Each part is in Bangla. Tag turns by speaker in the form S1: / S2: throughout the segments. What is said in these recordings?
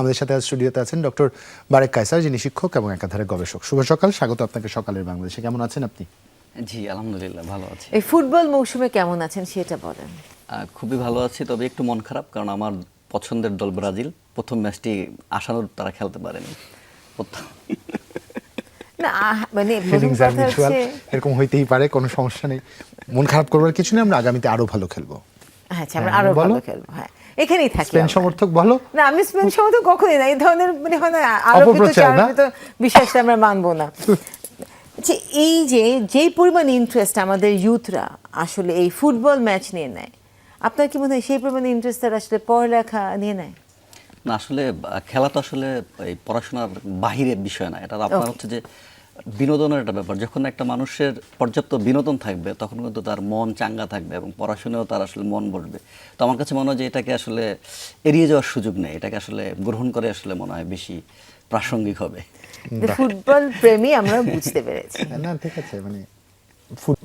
S1: আমাদের সাথে আজ স্টুডিওতে আছেন ডক্টর বারেক কায়সার, যিনি শিক্ষক এবং একাধারে গবেষক। শুভ সকাল, স্বাগত আপনাকে সকালের বাংলাদেশে। কেমন আছেন আপনি?
S2: জি আলহামদুলিল্লাহ ভালো আছি।
S3: এই ফুটবল মৌসুমে কেমন আছেন সেটা বলেন।
S2: খুবই ভালো আছি, তবে একটু মন খারাপ, কারণ আমার পছন্দের দল ব্রাজিল প্রথম ম্যাচটি আশানুরূপ তারা খেলতে পারেনি।
S3: না মানে
S1: ফিলিংস আর মিউচুয়াল, এরকম হইতেই পারে, কোনো সমস্যা নেই, মন খারাপ করবার কিছু নেই। আমরা আগামীতে আরো ভালো খেলবো।
S3: আচ্ছা, আমরা আরো ভালো খেলবো। হ্যাঁ, এখানেই থাকি।
S1: স্পেন সমর্থক বলো
S3: না, আমি স্পেন সমর্থক কখনোই না। এই ধরনের মানে হয় না আরোপিত চারোপিত বিশ্বাসটা আমরা মানবো না। যে এই যেই পরিমাণ ইন্টারেস্ট আমাদের ইউথরা আসলে এই ফুটবল ম্যাচ নিয়ে নেয়, আপনার কি মনে হয় সেই পরিমাণ ইন্টারেস্ট তারা আসলে পড়ালেখা নিয়ে নেয়?
S2: না, আসলে খেলা তো আসলে এই পড়াশোনার বাহিরের বিষয় না। এটা আপনার হচ্ছে যে বিনোদনের একটা ব্যাপার। যখন একটা মানুষের পর্যাপ্ত বিনোদন থাকবে তখন কিন্তু তার মন চাঙ্গা থাকবে এবং পড়াশোনাও তার আসলে মন বসবে। তো আমার কাছে মনে হয় যে এটাকে আসলে এড়িয়ে যাওয়ার সুযোগ নেই, এটাকে আসলে গ্রহণ করে আসলে মনে হয় বেশি প্রাসঙ্গিক হবে।
S3: ফুটবল প্রেমী আমরা বুঝতে পেরেছি।
S1: না, ঠিক আছে, মানে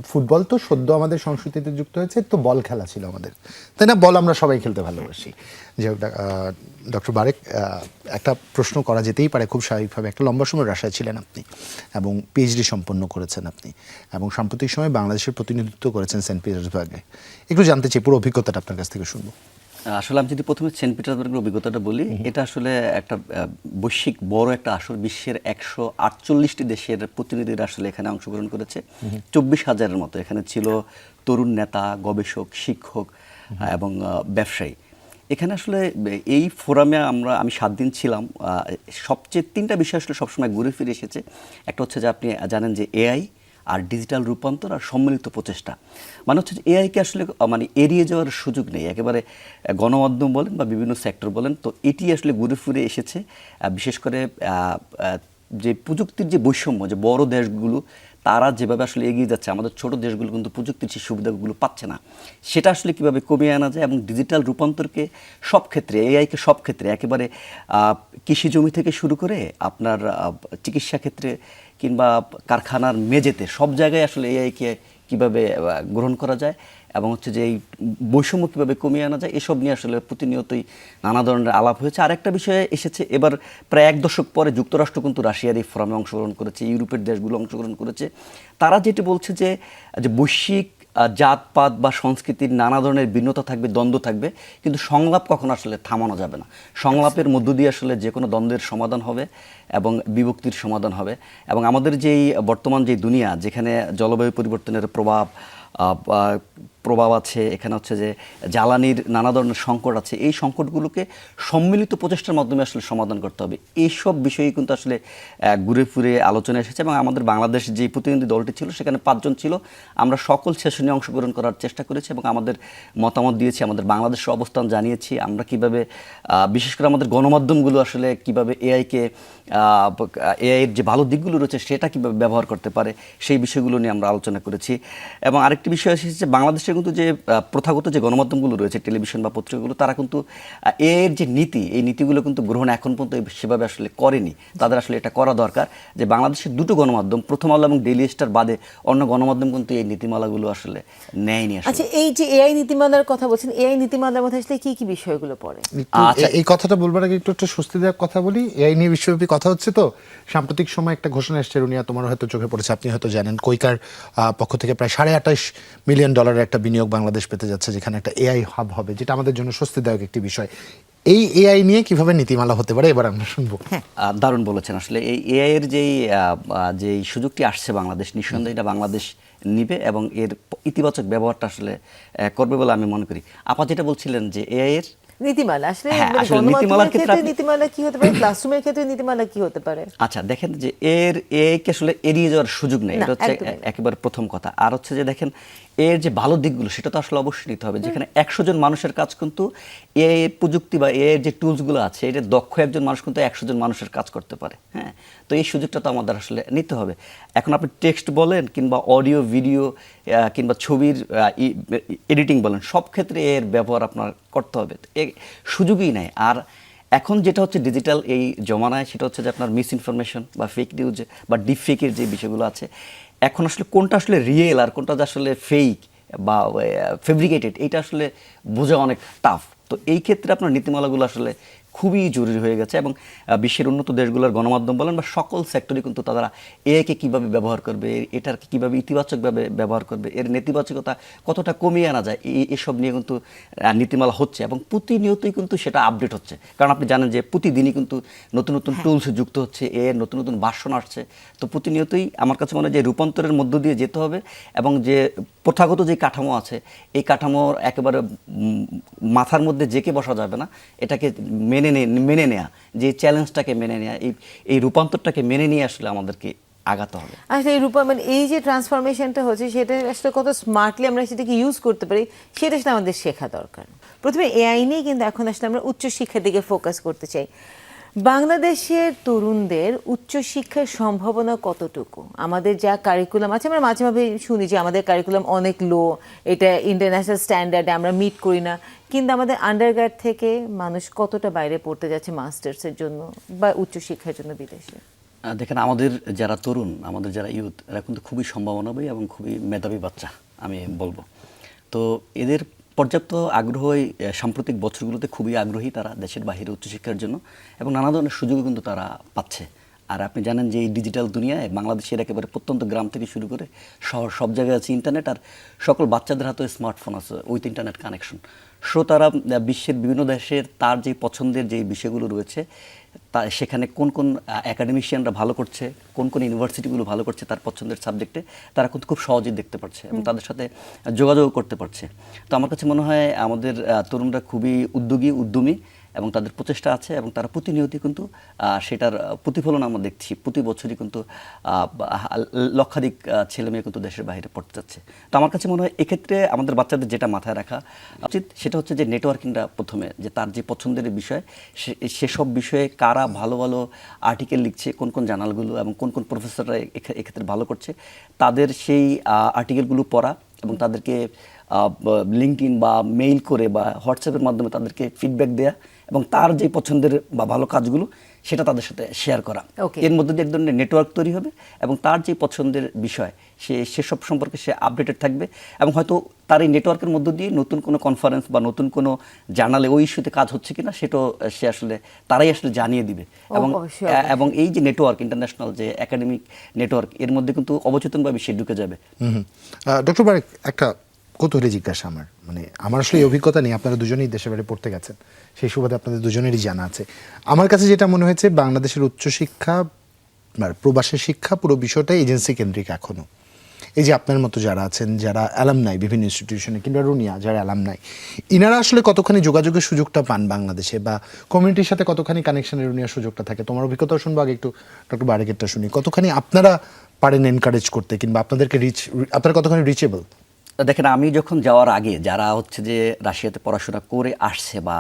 S1: ফুটবল তো সদ্য আমাদের সংস্কৃতিতে যুক্ত হয়েছে, তো বল খেলা ছিল আমাদের, তাই না? বল আমরা সবাই খেলতে ভালোবাসি। যে ডক্টর বারেক, একটা প্রশ্ন করা যেতেই পারে খুব স্বাভাবিকভাবে। একটা লম্বা সময় রাশিয়ায় ছিলেন আপনি এবং পিএইচডি সম্পন্ন করেছেন আপনি, এবং সাম্প্রতিক সময় বাংলাদেশের প্রতিনিধিত্ব করেছেন সেন্ট পিটার্সবার্গে। একটু জানতে চাই, পুরো অভিজ্ঞতাটা আপনার কাছ থেকে শুনবো।
S2: আসলে আমি যদি প্রথমে সেন্ট পিটার্সবার্গের অভিজ্ঞতাটা বলি, এটা আসলে একটা বৈশ্বিক বড় একটা আসর। বিশ্বের 148টি দেশের প্রতিনিধিরা আসলে এখানে অংশগ্রহণ করেছে। 24,000-এর মতো এখানে ছিল তরুণ নেতা, গবেষক, শিক্ষক এবং ব্যবসায়ী। এখানে আসলে এই ফোরামে আমি 7 দিন ছিলাম। সবচেয়ে 3টা বিষয় আসলে সবসময় ঘুরে ফিরে এসেছে। একটা হচ্ছে যে আপনি জানেন যে এআই আর ডিজিটাল রূপান্তর আর সম্মিলিত প্রচেষ্টা। মানে হচ্ছে যে এআইকে আসলে মানে এড়িয়ে যাওয়ার সুযোগ নেই, একেবারে গণমাধ্যম বলেন বা বিভিন্ন সেক্টর বলেন, তো এটি আসলে ঘুরে ফিরে এসেছে। বিশেষ করে যে প্রযুক্তির যে বৈষম্য, যে বড় দেশগুলো তারা যেভাবে আসলে এগিয়ে যাচ্ছে, আমাদের ছোট দেশগুলো কিন্তু প্রযুক্তির সেই সুবিধাগুলো পাচ্ছে না। সেটা আসলে কীভাবে কমিয়ে আনা যায় এবং ডিজিটাল রূপান্তরকে সব ক্ষেত্রে, এআইকে সব ক্ষেত্রে, একেবারে কৃষি জমি থেকে শুরু করে আপনার চিকিৎসা ক্ষেত্রে কিংবা কারখানার মেঝেতে সব জায়গায় আসলে এআইকে কীভাবে গ্রহণ করা যায় এবং হচ্ছে যে এই বৈষম্য কীভাবে কমিয়ে আনা যায়, এসব নিয়ে আসলে প্রতিনিয়তই নানা ধরনের আলাপ হয়েছে। আরেকটা বিষয়ে এসেছে, এবার প্রায় 1 দশক পরে যুক্তরাষ্ট্র কিন্তু রাশিয়ার এই ফোরামে অংশগ্রহণ করেছে, ইউরোপের দেশগুলো অংশগ্রহণ করেছে। তারা যেটি বলছে যে বৈশ্বিক জাতপাত বা সংস্কৃতির নানা ধরনের ভিন্নতা থাকবে, দ্বন্দ্ব থাকবে, কিন্তু সংলাপ কখনো আসলে থামানো যাবে না। সংলাপের মধ্য দিয়ে আসলে যে কোনো দ্বন্দ্বের সমাধান হবে এবং বিভক্তির সমাধান হবে। এবং আমাদের যেই বর্তমান যে দুনিয়া, যেখানে জলবায়ু পরিবর্তনের প্রভাব আছে, এখানে হচ্ছে যে জ্বালানির নানা ধরনের সংকট আছে, এই সংকটগুলোকে সম্মিলিত প্রচেষ্টার মাধ্যমে আসলে সমাধান করতে হবে। এইসব বিষয়ে কিন্তু আসলে ঘুরে ফিরে আলোচনা এসেছে। এবং আমাদের বাংলাদেশ যে প্রতিনিধি দলটি ছিল সেখানে 5 জন ছিল। আমরা সকল সেশনে অংশগ্রহণ করার চেষ্টা করেছি এবং আমাদের মতামত দিয়েছি, আমাদের বাংলাদেশের অবস্থান জানিয়েছি। আমরা কিভাবে বিশেষ করে আমাদের গণমাধ্যমগুলো আসলে কিভাবে এআইয়ের যে ভালো দিকগুলো রয়েছে সেটা কীভাবে ব্যবহার করতে পারে, সেই বিষয়গুলো নিয়ে আমরা আলোচনা করেছি। এবং আরেকটি বিষয় এসেছে, বাংলাদেশের কিন্তু যে প্রথাগত যে গণমাধ্যমগুলো রয়েছে, টেলিভিশন বা পত্রিকাগুলো, তারা কিন্তু এর যে নীতি, এই নীতিগুলো কিন্তু গ্রহণ এখন পর্যন্ত সেভাবে আসলে করেনি। তাদের আসলে এটা করা দরকার যে বাংলাদেশের 2টো গণমাধ্যম, প্রথম আলো এবং ডেইলি স্টার বাদে অন্য গণমাধ্যম কিন্তু এই নীতিমালাগুলো আসলে নেয়নি।
S3: আচ্ছা, এই যে এআই নীতিমালার কথা বলছেন, এআই নীতিমালার মধ্যে আসলে কি কি বিষয়গুলো পড়ে?
S1: আচ্ছা, এই কথাটা বলবার আগে একটু স্বস্তি দেওয়ার কথা বলি। এআই নিয়ে বিশ্বব্যাপী কথা হচ্ছে, তো সাম্প্রতিক সময় একটা ঘোষণা এসছে, রুনিয়া তোমার হয়তো চোখে পড়েছে, আপনি হয়তো জানেন, কৈকার পক্ষ থেকে প্রায় $28.5 মিলিয়ন একটা বিনিয়োগ বাংলাদেশ পেতে যাচ্ছে, যেখানে একটা এআই হাব হবে, যেটা আমাদের জন্য স্বস্তিদায়ক একটি বিষয়। এই এআই নিয়ে কিভাবে নীতিমালা হতে পারে এবার আমরা শুনবো।
S2: দারুণ বলেছেন। আসলে এই এআই এর যেই সুযোগটি আসছে বাংলাদেশ, নিঃসন্দেহে এটা বাংলাদেশ নিবে এবং এর ইতিবাচক ব্যবহারটা আসলে করবে বলে আমি মনে করি। আপা যেটা বলছিলেন যে এআই এর
S3: নীতিমালা আসলে
S2: নীতিমালার ক্ষেত্রে
S3: নীতিমালা কি হতে পারে, ক্লাসরুমের ক্ষেত্রে নীতিমালা কি হতে পারে?
S2: আচ্ছা, দেখেন যে এআইকে আসলে এড়িয়ে যাওয়ার সুযোগ নেই, এটা হচ্ছে একেবারে প্রথম কথা। আর হচ্ছে যে দেখেন এর যে ভালো দিকগুলো সেটা তো আসলে অবশ্যই নিতে হবে। যেখানে 100 জন মানুষের কাজ কিন্তু এআই প্রযুক্তি বা এআই এর যে টুলসগুলো আছে, এটা দক্ষ একজন মানুষ কিন্তু 100 জন মানুষের কাজ করতে পারে। হ্যাঁ, তো এই সুযোগটা তো আমাদের আসলে নিতে হবে। এখন আপনি টেক্সট বলেন কিংবা অডিও ভিডিও কিংবা ছবির এডিটিং বলেন, সব ক্ষেত্রে এর ব্যবহার আপনার করতে হবে, সুযোগই নেই। আর এখন যেটা হচ্ছে ডিজিটাল এই জমানায়, সেটা হচ্ছে যে আপনার মিস ইনফরমেশন বা ফেক নিউজ বা ডিপ ফেকের যে বিষয়গুলো আছে, এখন আসলে কোনটা আসলে রিয়েল আর কোনটা আসলে ফেক বা ফেব্রিকেটেড, এইটা আসলে বোঝা অনেক টাফ। তো এই ক্ষেত্রে আপনার নীতিমালাগুলো আসলে খুবই জরুরি হয়ে গেছে। এবং বিশ্বের উন্নত দেশগুলোর গণমাধ্যম বলেন বা সকল সেক্টরে কিন্তু তারা এআইকে কীভাবে ব্যবহার করবে, এটার কীভাবে ইতিবাচকভাবে ব্যবহার করবে, এর নেতিবাচকতা কতটা কমিয়ে আনা যায়, এসব নিয়ে কিন্তু নীতিমালা হচ্ছে এবং প্রতিনিয়তই কিন্তু সেটা আপডেট হচ্ছে। কারণ আপনি জানেন যে প্রতিদিনই কিন্তু নতুন নতুন টুলস যুক্ত হচ্ছে, এর নতুন নতুন ভার্সন আসছে। তো প্রতিনিয়তই আমার কাছে মনে হয় যে রূপান্তরের মধ্য দিয়ে যেতে হবে এবং যে প্রথাগত যে কাঠামো আছে এই কাঠামোর একেবারে মাথার মধ্যে জেঁকে বসা যাবে না, এটাকে মেনে নেয়া, যে চ্যালেঞ্জটাকে মেনে নেয়া, এই রূপান্তরটাকে মেনে নিয়ে আসলে আমাদেরকে আগাতে হবে।
S3: আসলে এই রূপা মানে এই যে ট্রান্সফরমেশনটা হচ্ছে সেটা আসলে কত স্মার্টলি আমরা সেটাকে ইউজ করতে পারি সেটা আসলে আমাদের শেখা দরকার। প্রথমে এআই নিয়ে কিন্তু এখন আসলে আমরা উচ্চশিক্ষার দিকে ফোকাস করতে চাই। বাংলাদেশের তরুণদের উচ্চশিক্ষার সম্ভাবনা কতটুকু? আমাদের যা কারিকুলাম আছে, আমরা মাঝে মাঝে শুনি যে আমাদের কারিকুলাম অনেক লো, এটা ইন্টারন্যাশনাল স্ট্যান্ডার্ডে আমরা মিট করি না, কিন্তু আমাদের আন্ডারগ্রেড থেকে মানুষ কতটা বাইরে পড়তে যাচ্ছে মাস্টার্সের জন্য বা উচ্চশিক্ষার জন্য বিদেশে?
S2: দেখেন, আমাদের যারা তরুণ, আমাদের যারা ইউথ, এরা কিন্তু খুবই সম্ভাবনাময়ী এবং খুবই মেধাবী বাচ্চা আমি বলবো। তো এদের পর্যাপ্ত আগ্রহই সাম্প্রতিক বছরগুলোতে খুবই আগ্রহী তারা দেশের বাইরে উচ্চশিক্ষার জন্য এবং নানা ধরনের সুযোগও কিন্তু তারা পাচ্ছে। আর আপনি জানেন যে এই ডিজিটাল দুনিয়ায় বাংলাদেশের একেবারে প্রত্যন্ত গ্রাম থেকে শুরু করে শহর সব জায়গায় আছে ইন্টারনেট, আর সকল বাচ্চাদের হাতে স্মার্টফোন আছে উইথ ইন্টারনেট কানেকশন। সো তারা বিশ্বের বিভিন্ন দেশের তার যে পছন্দের যে বিষয়গুলো রয়েছে তা সেখানে কোন কোন একাডেমিশিয়ানরা ভালো করছে, কোন কোন ইউনিভার্সিটিগুলো ভালো করছে তার পছন্দের সাবজেক্টে, তারা কিন্তু খুব সহজেই দেখতে পাচ্ছে এবং তাদের সাথে যোগাযোগ করতে পারছে। তো আমার কাছে মনে হয় আমাদের তরুণরা খুবই উদ্যমী এবং তাদের প্রচেষ্টা আছে এবং তারা প্রতিনিয়তই কিন্তু সেটার প্রতিফলন আমরা দেখছি। প্রতি বছরই কিন্তু লক্ষাধিক ছেলে মেয়ে কিন্তু দেশের বাইরে পড়তে যাচ্ছে। তো আমার কাছে মনে হয় এক্ষেত্রে আমাদের বাচ্চাদের যেটা মাথায় রাখা উচিত সেটা হচ্ছে যে নেটওয়ার্কিংটা প্রথমে, যে তার যে পছন্দের বিষয় সেসব বিষয়ে কারা ভালো ভালো আর্টিকেল লিখছে, কোন কোন জার্নালগুলো এবং কোন কোন প্রফেসররা এক্ষেত্রে ভালো করছে, তাদের সেই আর্টিকেলগুলো পড়া এবং তাদেরকে লিঙ্কডইন বা মেইল করে বা হোয়াটসঅ্যাপের মাধ্যমে তাদেরকে ফিডব্যাক দেয়া এবং তার যে পছন্দের বা ভালো কাজগুলো সেটা তাদের সাথে শেয়ার করা। এর মধ্যে দিয়ে এক ধরনের নেটওয়ার্ক তৈরি হবে এবং তার যে পছন্দের বিষয় সেসব সম্পর্কে সে আপডেটেড থাকবে এবং হয়তো তার এই নেটওয়ার্কের মধ্য দিয়ে নতুন কোনো কনফারেন্স বা নতুন কোনো জার্নালে ওই ইস্যুতে কাজ হচ্ছে কিনা সেটাও সে আসলে তারাই আসলে জানিয়ে দিবে। এবং এই যে নেটওয়ার্ক, ইন্টারন্যাশনাল যে একাডেমিক নেটওয়ার্ক, এর মধ্যে কিন্তু অবচেতনভাবে সে ঢুকে যাবে।
S1: ডক্টর বারেক, একটা কৌতূহলী জিজ্ঞাসা আমার আসলে এই অভিজ্ঞতা নেই, আপনারা দুজনেই দেশের বাইরে পড়তে গেছেন, সেই সুবাদে আপনাদের দুজনেরই জানা আছে। আমার কাছে যেটা মনে হয়েছে বাংলাদেশের উচ্চশিক্ষা প্রবাসের শিক্ষা পুরো বিষয়টা এজেন্সি কেন্দ্রিক এখনো। এই যে আপনার মতো যারা আছেন, যারা অ্যালামনাই বিভিন্ন ইনস্টিটিউশনে কিংবা রুনিয়া যারা অ্যালামনাই, ইনারা আসলে কতখানি যোগাযোগের সুযোগটা পান বাংলাদেশে বা কমিউনিটির সাথে কতখানি কানেকশনের রুনিয়ার সুযোগটা থাকে? তোমার অভিজ্ঞতাও শুনবো, আগে একটু ডক্টর বারেকেরটা শুনি। কতখানি আপনারা পারেন এনকারেজ করতে কিংবা আপনাদেরকে আপনারা কতখানি রিচেবল?
S2: দেখেন, আমি যখন যাওয়ার আগে যারা হচ্ছে যে রাশিয়াতে পড়াশোনা করে আসছে বা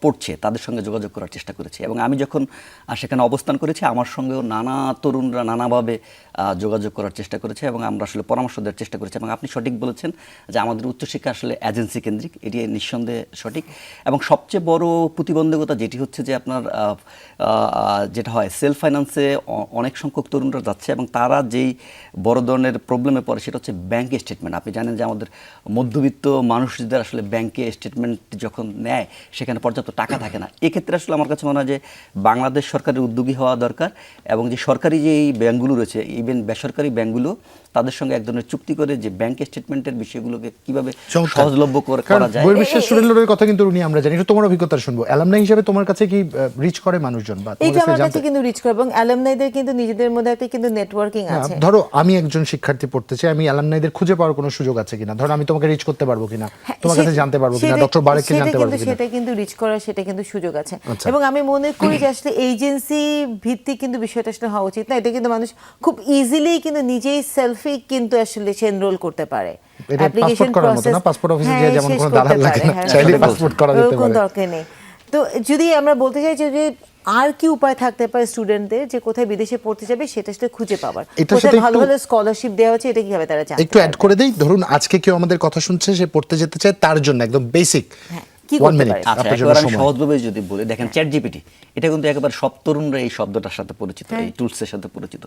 S2: পড়ছে তাদের সঙ্গে যোগাযোগ করার চেষ্টা করেছি এবং আমি যখন সেখানে অবস্থান করেছি আমার সঙ্গেও নানা তরুণরা নানাভাবে যোগাযোগ করার চেষ্টা করেছে এবং আমরা আসলে পরামর্শ দেওয়ার চেষ্টা করেছি। এবং আপনি সঠিক বলেছেন যে আমাদের উচ্চশিক্ষা আসলে এজেন্সি কেন্দ্রিক, এটি নিঃসন্দেহে সঠিক। এবং সবচেয়ে বড় প্রতিবন্ধকতা যেটি হচ্ছে যে আপনার যেটা হয় সেলফ ফাইন্যান্সে অনেক সংখ্যক তরুণরা যাচ্ছে এবং তারা যেই বড় ধরনের প্রবলেমে পড়ে সেটা হচ্ছে ব্যাংকে স্টেটমেন্ট। আপনি জানেন যে আমাদের মধ্যবিত্ত মানুষদের আসলে ব্যাংকে স্টেটমেন্ট যখন নেয় সেখানে পর্যাপ্ত টাকা থাকে না। এক্ষেত্রে আসলে আমার কাছে মনে হয় যে বাংলাদেশ সরকারের উদ্যোগী হওয়া দরকার এবং যে সরকারি যে এই ব্যাংকগুলো রয়েছে, ইভেন বেসরকারি ব্যাংকগুলো, তাদের সঙ্গে এক ধরনের চুক্তি করে যে ব্যাংক স্টেটমেন্টের বিষয়গুলোকে কিভাবে সহজলভ্য করা যায়।
S1: বহির্বিশ্বের স্টুডেন্টদের কথা কিন্তু উনি আমরা জানি, এটা তোমার অভিজ্ঞতা শুনবো। অ্যালামনাই হিসেবে তোমার কাছে কি রিচ করে মানুষজন বা
S3: তোমার কাছে জানতে? কিন্তু রিচ করে এবং অ্যালামনাইদের কিন্তু নিজেদের মধ্যে একটা কিন্তু নেটওয়ার্কিং আছে।
S1: ধরো আমি একজন শিক্ষার্থী পড়তে চাই, আমি অ্যালামনাইদের খুঁজে পাওয়ার কোনো সুযোগ আছে কিনা? ধরো আমি তোমাকে রিচ করতে পারবো কিনা, তোমার কাছে জানতে পারবো কিনা, ডক্টর বারেককে জানতে পারবো কিনা?
S3: সেটা কিন্তু রিচ করা, সেটা কিন্তু সুযোগ আছে। এবং আমি মনে করি যে আসলে এজেন্সি ভিত্তিক কিন্তু বিষয়টা আসলে হওয়া উচিত না। এটা কিন্তু মানুষ খুব ইজিলি কিন্তু নিজেই সেলফি কিন্তু আসলে সে এনরোল করতে পারে।
S1: অ্যাপ্লিকেশন প্রসেস পাসপোর্ট অফিসে গিয়ে যেমন কোনো দালাল লাগে না, চাইলে পাসপোর্ট করা যেতে পারে,
S3: দরকার নেই। তো যদি আমরা বলতে চাই যে আর কি উপায় থাকতে পারে স্টুডেন্টদের যে কোথায় বিদেশে পড়তে যাবে সেটা আসলে খুঁজে পাওয়ার, কোথায় ভালো ভালো স্কলারশিপ দেওয়া হচ্ছে, এটা কিভাবে তারা জানতে?
S1: একটু অ্যাড করে দেই। ধরুন আজকে কেউ আমাদের কথা শুনছে, সে পড়তে যেতে চায়, তার জন্য একদম বেসিক
S2: সহজভাবে যদি বলি, দেখেন চ্যাট জিপিটি, এটা কিন্তু একেবারে সব তরুণরা এই শব্দটার সাথে পরিচিত, এই টুলসের সাথে পরিচিত।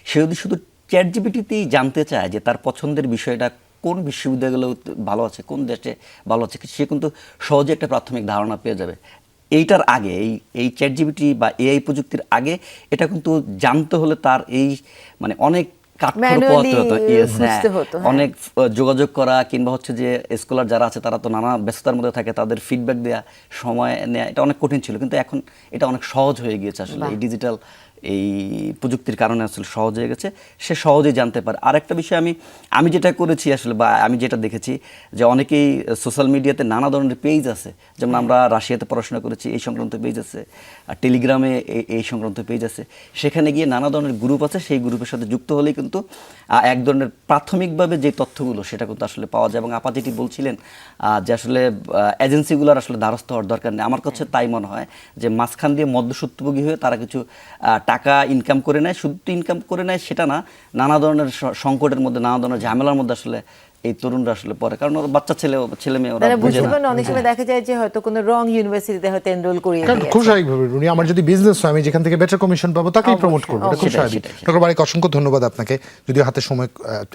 S2: সে যদি শুধু চ্যাট জিপিটিতেই জানতে চায় যে তার পছন্দের বিষয়টা কোন বিশ্ববিদ্যালয়ে ভালো আছে, কোন দেশে ভালো আছে, সে কিন্তু সহজে একটা প্রাথমিক ধারণা পেয়ে যাবে। এইটার আগে এই চ্যাট জিপিটি বা এআই প্রযুক্তির আগে এটা কিন্তু জানতে হলে তার এই মানে অনেক কাঠখড় পোহাতে হতো, yes,
S3: খুঁজতে
S2: হ্যাঁ,
S3: হতো, হ্যাঁ।
S2: অনেক যোগাযোগ করা কিংবা হচ্ছে যে স্কলার যারা আছে তারা তো নানা ব্যস্ততার মধ্যে থাকে, তাদের ফিডব্যাক দেওয়া, সময় নেওয়া, এটা অনেক কঠিন ছিল। কিন্তু এখন এটা অনেক সহজ হয়ে গিয়েছে আসলে, এই ডিজিটাল এই প্রযুক্তির কারণে আসলে সহজ হয়ে গেছে, সে সহজেই জানতে পারে। আরেকটা বিষয় আমি যেটা করেছি আসলে, বা আমি যেটা দেখেছি যে অনেকেই সোশ্যাল মিডিয়াতে নানা ধরনের পেজ আছে, যেমন আমরা রাশিয়াতে পড়াশোনা করেছি, এই সংক্রান্ত পেজ আছে, আর টেলিগ্রামে এই সংক্রান্ত পেজ আছে, সেখানে গিয়ে নানা ধরনের গ্রুপ আছে, সেই গ্রুপের সাথে যুক্ত হলেই কিন্তু এক ধরনের প্রাথমিকভাবে যে তথ্যগুলো সেটা কিন্তু আসলে পাওয়া যায়। এবং আপা যেটি বলছিলেন যে আসলে এজেন্সিগুলোর আসলে দ্বারস্থ হওয়ার দরকার নেই, আমার কাছে তাই মনে হয় যে মাঝখান দিয়ে মধ্যস্বত্বভোগী হয়ে তারা কিছু টাকা ইনকাম করে নেয়, শুধু ইনকাম করে নেয় সেটা না, নানা ধরনের সংকটের মধ্যে, নানা ধরনের ঝামেলার মধ্যে আসলে এই তরুণরা আসলে পড়ে, কারণ ওরা বাচ্চা ছেলে মেয়ে ওরা
S3: তারা
S2: বুঝে
S3: বুঝতে
S2: না।
S3: পারে না, অনেক সময় দেখা যায় যে হয়তো কোনো রং ইউনিভার্সিটিতে হয়তো এনরোল করিয়ে
S1: কারণ
S3: দিয়েছে।
S1: খুব স্বাভাবিকভাবে রুনি, আমার যদি বিজনেস হয় আমি যেখান থেকে বেটার কমিশন পাবো তাকেই প্রমোট করবো, এটা খুব
S2: সেটাই,
S1: স্বাভাবিক।
S2: সেটাই।
S1: ডক্টর বারেক, অসংখ্য ধন্যবাদ আপনাকে, যদিও হাতে সময়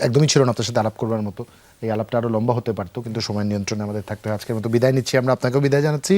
S1: একদমই ছিল না আপনার সাথে আলাপ করবার মতো, এই আলাপটা আরো লম্বা হতে পারতো, কিন্তু সময় নিয়ন্ত্রণে আমাদের থাকতে হয়। আজকের মতো বিদায় নিচ্ছি আমরা, আপনাকেও বিদায় জানাচ্ছি।